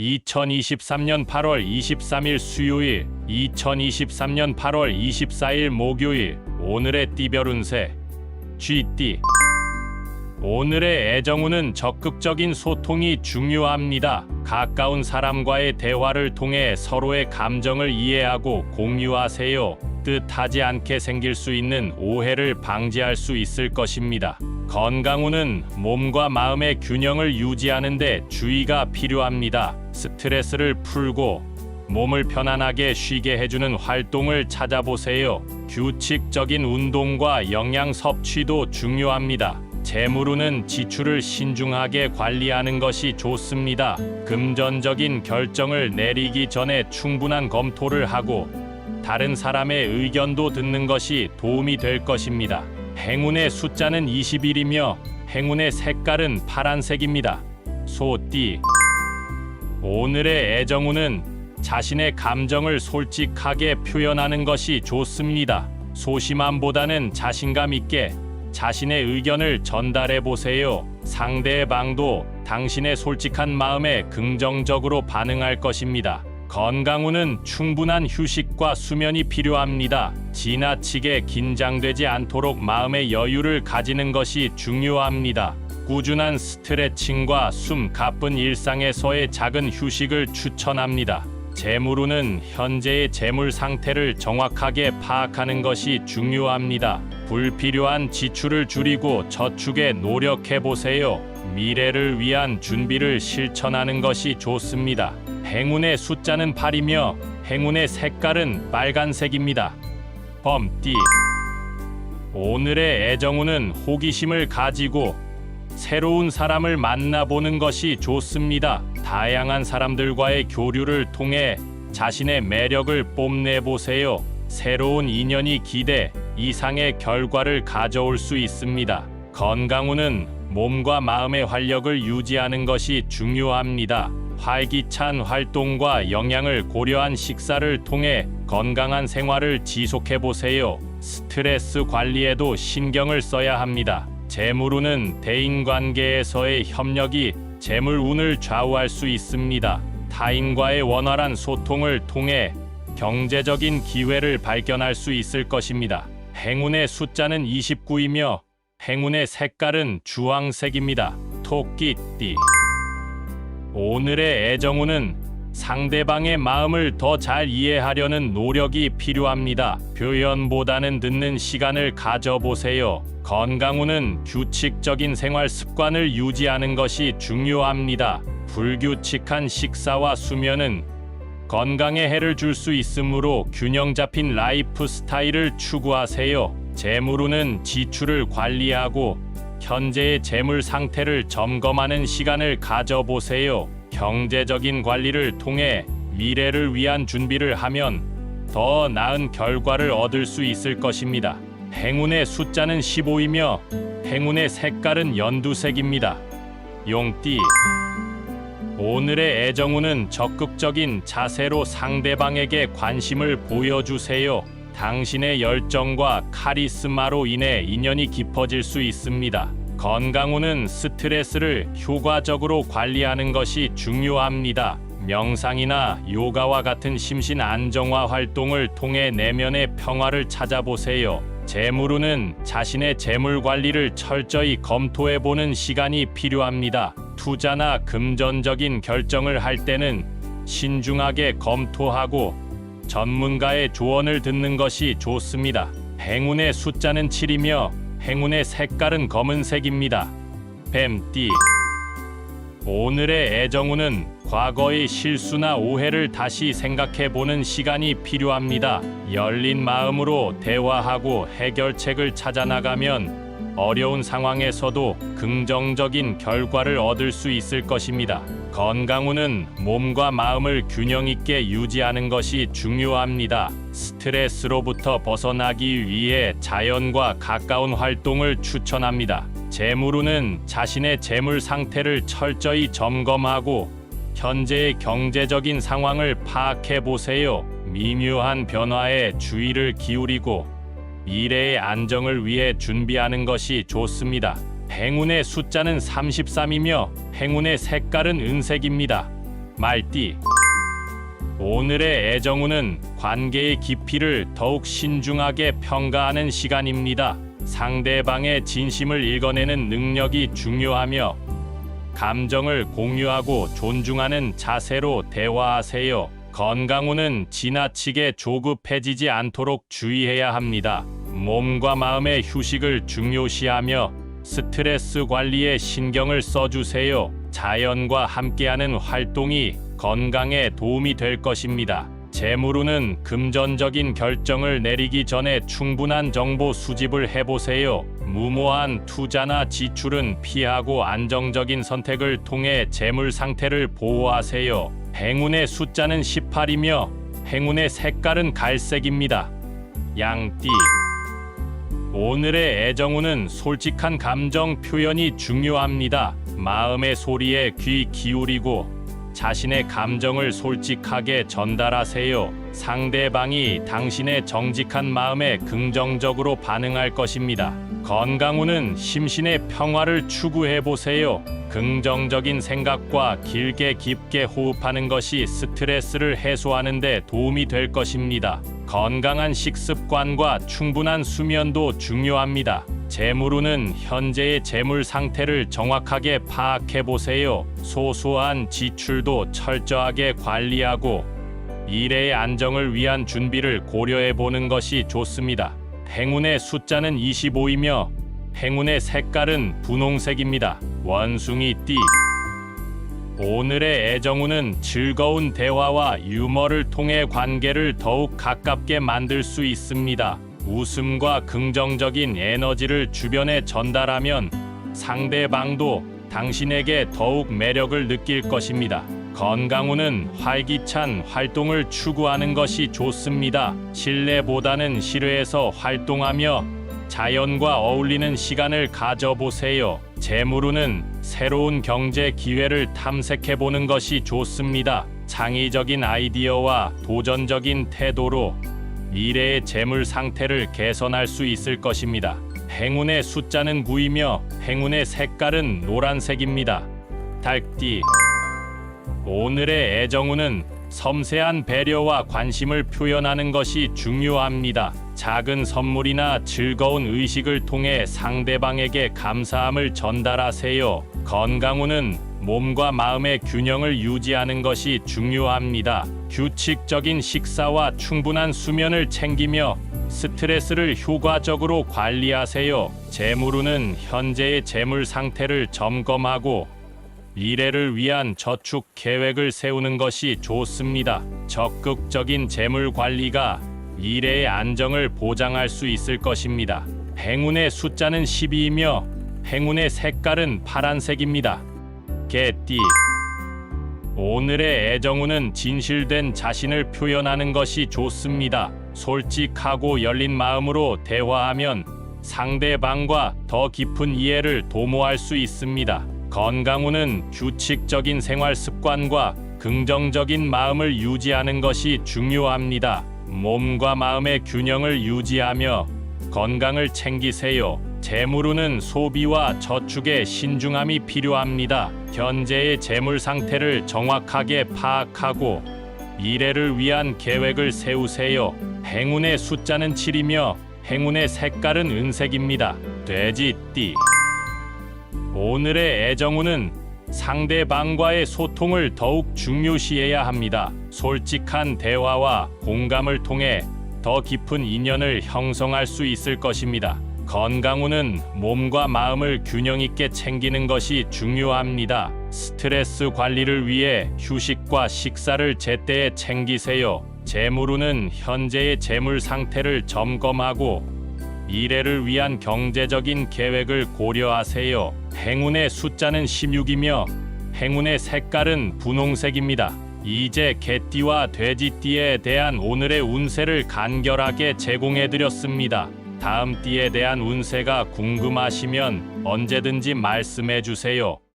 2023년 8월 23일 수요일, 2023년 8월 24일 목요일. 오늘의 띠별 운세. 쥐띠. 오늘의 애정운은 적극적인 소통이 중요합니다. 가까운 사람과의 대화를 통해 서로의 감정을 이해하고 공유하세요. 뜻하지 않게 생길 수 있는 오해를 방지할 수 있을 것입니다. 건강운은 몸과 마음의 균형을 유지하는 데 주의가 필요합니다. 스트레스를 풀고 몸을 편안하게 쉬게 해주는 활동을 찾아보세요. 규칙적인 운동과 영양 섭취도 중요합니다. 재물운은 지출을 신중하게 관리하는 것이 좋습니다. 금전적인 결정을 내리기 전에 충분한 검토를 하고 다른 사람의 의견도 듣는 것이 도움이 될 것입니다. 행운의 숫자는 21이며 행운의 색깔은 파란색입니다. 소띠. 오늘의 애정운은 자신의 감정을 솔직하게 표현하는 것이 좋습니다. 소심함보다는 자신감 있게 자신의 의견을 전달해 보세요. 상대방도 당신의 솔직한 마음에 긍정적으로 반응할 것입니다. 건강운은 충분한 휴식과 수면이 필요합니다. 지나치게 긴장되지 않도록 마음의 여유를 가지는 것이 중요합니다. 꾸준한 스트레칭과 숨 가쁜 일상에서의 작은 휴식을 추천합니다. 재물운은 현재의 재물 상태를 정확하게 파악하는 것이 중요합니다. 불필요한 지출을 줄이고 저축에 노력해 보세요. 미래를 위한 준비를 실천하는 것이 좋습니다. 행운의 숫자는 8이며 행운의 색깔은 빨간색입니다. 범띠. 오늘의 애정운은 호기심을 가지고 새로운 사람을 만나보는 것이 좋습니다. 다양한 사람들과의 교류를 통해 자신의 매력을 뽐내보세요. 새로운 인연이 기대 이상의 결과를 가져올 수 있습니다. 건강운은 몸과 마음의 활력을 유지하는 것이 중요합니다. 활기찬 활동과 영양을 고려한 식사를 통해 건강한 생활을 지속해보세요. 스트레스 관리에도 신경을 써야 합니다. 재물운은 대인관계에서의 협력이 재물운을 좌우할 수 있습니다. 타인과의 원활한 소통을 통해 경제적인 기회를 발견할 수 있을 것입니다. 행운의 숫자는 29이며 행운의 색깔은 주황색입니다. 토끼띠. 오늘의 애정운은 상대방의 마음을 더 잘 이해하려는 노력이 필요합니다. 표현보다는 듣는 시간을 가져보세요. 건강운은 규칙적인 생활 습관을 유지하는 것이 중요합니다. 불규칙한 식사와 수면은 건강에 해를 줄 수 있으므로 균형 잡힌 라이프 스타일을 추구하세요. 재물운은 지출을 관리하고 현재의 재물 상태를 점검하는 시간을 가져보세요. 경제적인 관리를 통해 미래를 위한 준비를 하면 더 나은 결과를 얻을 수 있을 것입니다. 행운의 숫자는 15이며 행운의 색깔은 연두색입니다. 용띠. 오늘의 애정운은 적극적인 자세로 상대방에게 관심을 보여주세요. 당신의 열정과 카리스마로 인해 인연이 깊어질 수 있습니다. 건강운은 스트레스를 효과적으로 관리하는 것이 중요합니다. 명상이나 요가와 같은 심신 안정화 활동을 통해 내면의 평화를 찾아보세요. 재물운은 자신의 재물 관리를 철저히 검토해보는 시간이 필요합니다. 투자나 금전적인 결정을 할 때는 신중하게 검토하고 전문가의 조언을 듣는 것이 좋습니다. 행운의 숫자는 7이며 행운의 색깔은 검은색입니다. 뱀띠. 오늘의 애정운은 과거의 실수나 오해를 다시 생각해보는 시간이 필요합니다. 열린 마음으로 대화하고 해결책을 찾아나가면 어려운 상황에서도 긍정적인 결과를 얻을 수 있을 것입니다. 건강운은 몸과 마음을 균형 있게 유지하는 것이 중요합니다. 스트레스로부터 벗어나기 위해 자연과 가까운 활동을 추천합니다. 재물운은 자신의 재물 상태를 철저히 점검하고 현재의 경제적인 상황을 파악해 보세요. 미묘한 변화에 주의를 기울이고 미래의 안정을 위해 준비하는 것이 좋습니다. 행운의 숫자는 33이며 행운의 색깔은 은색입니다. 말띠. 오늘의 애정운은 관계의 깊이를 더욱 신중하게 평가하는 시간입니다. 상대방의 진심을 읽어내는 능력이 중요하며 감정을 공유하고 존중하는 자세로 대화하세요. 건강운은 지나치게 조급해지지 않도록 주의해야 합니다. 몸과 마음의 휴식을 중요시하며 스트레스 관리에 신경을 써주세요. 자연과 함께하는 활동이 건강에 도움이 될 것입니다. 재물운은 금전적인 결정을 내리기 전에 충분한 정보 수집을 해보세요. 무모한 투자나 지출은 피하고 안정적인 선택을 통해 재물 상태를 보호하세요. 행운의 숫자는 18이며 행운의 색깔은 갈색입니다. 양띠. 오늘의 애정운은 솔직한 감정 표현이 중요합니다. 마음의 소리에 귀 기울이고 자신의 감정을 솔직하게 전달하세요. 상대방이 당신의 정직한 마음에 긍정적으로 반응할 것입니다. 건강운은 심신의 평화를 추구해 보세요. 긍정적인 생각과 길게 깊게 호흡하는 것이 스트레스를 해소하는 데 도움이 될 것입니다. 건강한 식습관과 충분한 수면도 중요합니다. 재물운은 현재의 재물 상태를 정확하게 파악해 보세요. 소소한 지출도 철저하게 관리하고 미래의 안정을 위한 준비를 고려해 보는 것이 좋습니다. 행운의 숫자는 25이며 행운의 색깔은 분홍색입니다. 원숭이띠. 오늘의 애정운은 즐거운 대화와 유머를 통해 관계를 더욱 가깝게 만들 수 있습니다. 웃음과 긍정적인 에너지를 주변에 전달하면 상대방도 당신에게 더욱 매력을 느낄 것입니다. 건강운은 활기찬 활동을 추구하는 것이 좋습니다. 실내보다는 실외에서 활동하며 자연과 어울리는 시간을 가져보세요. 재물운은 새로운 경제 기회를 탐색해보는 것이 좋습니다. 창의적인 아이디어와 도전적인 태도로 미래의 재물 상태를 개선할 수 있을 것입니다. 행운의 숫자는 9이며 행운의 색깔은 노란색입니다. 달띠. 오늘의 애정운은 섬세한 배려와 관심을 표현하는 것이 중요합니다. 작은 선물이나 즐거운 의식을 통해 상대방에게 감사함을 전달하세요. 건강운은 몸과 마음의 균형을 유지하는 것이 중요합니다. 규칙적인 식사와 충분한 수면을 챙기며 스트레스를 효과적으로 관리하세요. 재물운은 현재의 재물 상태를 점검하고 미래를 위한 저축 계획을 세우는 것이 좋습니다. 적극적인 재물 관리가 미래의 안정을 보장할 수 있을 것입니다. 행운의 숫자는 12이며 행운의 색깔은 파란색입니다. 개띠. 오늘의 애정운은 진실된 자신을 표현하는 것이 좋습니다. 솔직하고 열린 마음으로 대화하면 상대방과 더 깊은 이해를 도모할 수 있습니다. 건강운은 규칙적인 생활 습관과 긍정적인 마음을 유지하는 것이 중요합니다. 몸과 마음의 균형을 유지하며 건강을 챙기세요. 재물운은 소비와 저축에 신중함이 필요합니다. 현재의 재물 상태를 정확하게 파악하고 미래를 위한 계획을 세우세요. 행운의 숫자는 7이며 행운의 색깔은 은색입니다. 돼지띠. 오늘의 애정운은 상대방과의 소통을 더욱 중요시해야 합니다. 솔직한 대화와 공감을 통해 더 깊은 인연을 형성할 수 있을 것입니다. 건강운은 몸과 마음을 균형 있게 챙기는 것이 중요합니다. 스트레스 관리를 위해 휴식과 식사를 제때에 챙기세요. 재물운은 현재의 재물 상태를 점검하고 미래를 위한 경제적인 계획을 고려하세요. 행운의 숫자는 16이며 행운의 색깔은 분홍색입니다. 이제 개띠와 돼지띠에 대한 오늘의 운세를 간결하게 제공해드렸습니다. 다음 띠에 대한 운세가 궁금하시면 언제든지 말씀해 주세요.